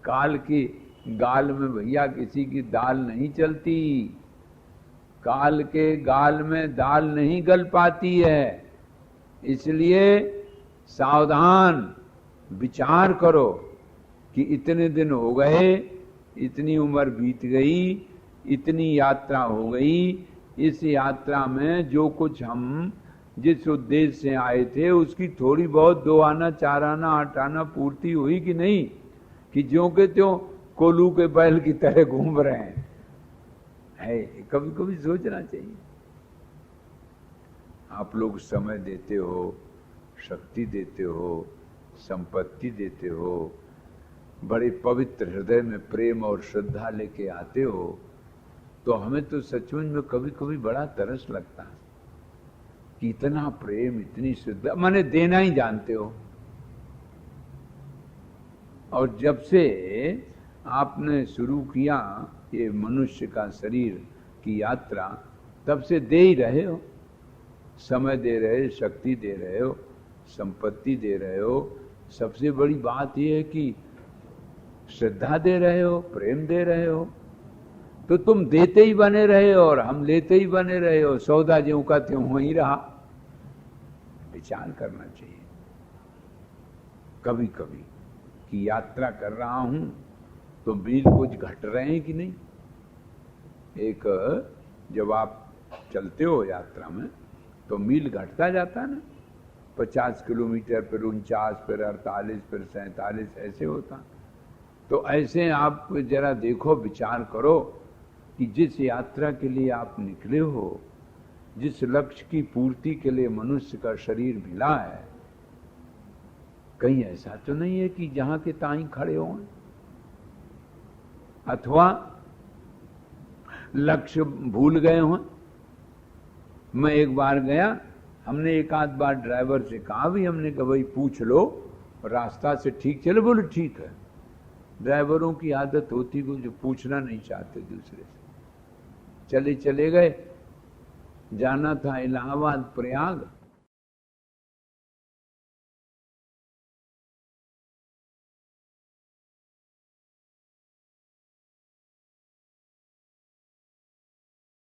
काल की गाल में भैया किसी की दाल नहीं चलती, काल के गाल में दाल नहीं गल पाती है। इसलिए सावधान, विचार करो कि इतने दिन हो गए, इतनी उम्र बीत गई, इतनी यात्रा हो गई, इस यात्रा में जो कुछ हम जिस उद्देश्य से आए थे उसकी थोड़ी बहुत 2 आना 4 आना 8 आना पूर्ति हुई कि नहीं, कि ज्यों के त्यों कोल्हू के बैल की तरह घूम रहे हैं। है, कभी कभी सोचना चाहिए। आप लोग समय देते हो, शक्ति देते हो, संपत्ति देते हो, बड़े पवित्र हृदय में प्रेम और श्रद्धा लेके आते हो, तो हमें तो सचमुच में कभी कभी बड़ा तरस लगता है कि इतना प्रेम, इतनी श्रद्धा, माने देना ही जानते हो। और जब से आपने शुरू किया ये मनुष्य का शरीर की यात्रा, तब से दे ही रहे हो, समय दे रहे हो, शक्ति दे रहे हो, संपत्ति दे रहे हो। सबसे बड़ी बात यह है कि श्रद्धा दे रहे हो, प्रेम दे रहे हो। तो तुम देते ही बने रहे हो और हम लेते ही बने रहे हो, सौदा ज्यों का त्यों वहीं रहा। विचार करना चाहिए कभी कभी कि यात्रा कर रहा हूं तो मील कुछ घट रहे हैं कि नहीं। एक जब आप चलते हो यात्रा में तो मील घटता जाता है ना, 50 किलोमीटर, फिर 49, फिर 48, फिर 47, ऐसे होता। तो ऐसे आप जरा देखो, विचार करो कि जिस यात्रा के लिए आप निकले हो, जिस लक्ष्य की पूर्ति के लिए मनुष्य का शरीर मिला है, कहीं ऐसा तो नहीं है कि जहां के ताई खड़े हों, अथवा लक्ष्य भूल गए हों। मैं एक बार गया, हमने एक आध बार ड्राइवर से कहा भी, हमने कहा भाई पूछ लो रास्ता से ठीक चले, बोले ठीक है। ड्राइवरों की आदत होती को जो पूछना नहीं चाहते दूसरे से, चले चले गए। जाना था इलाहाबाद प्रयाग,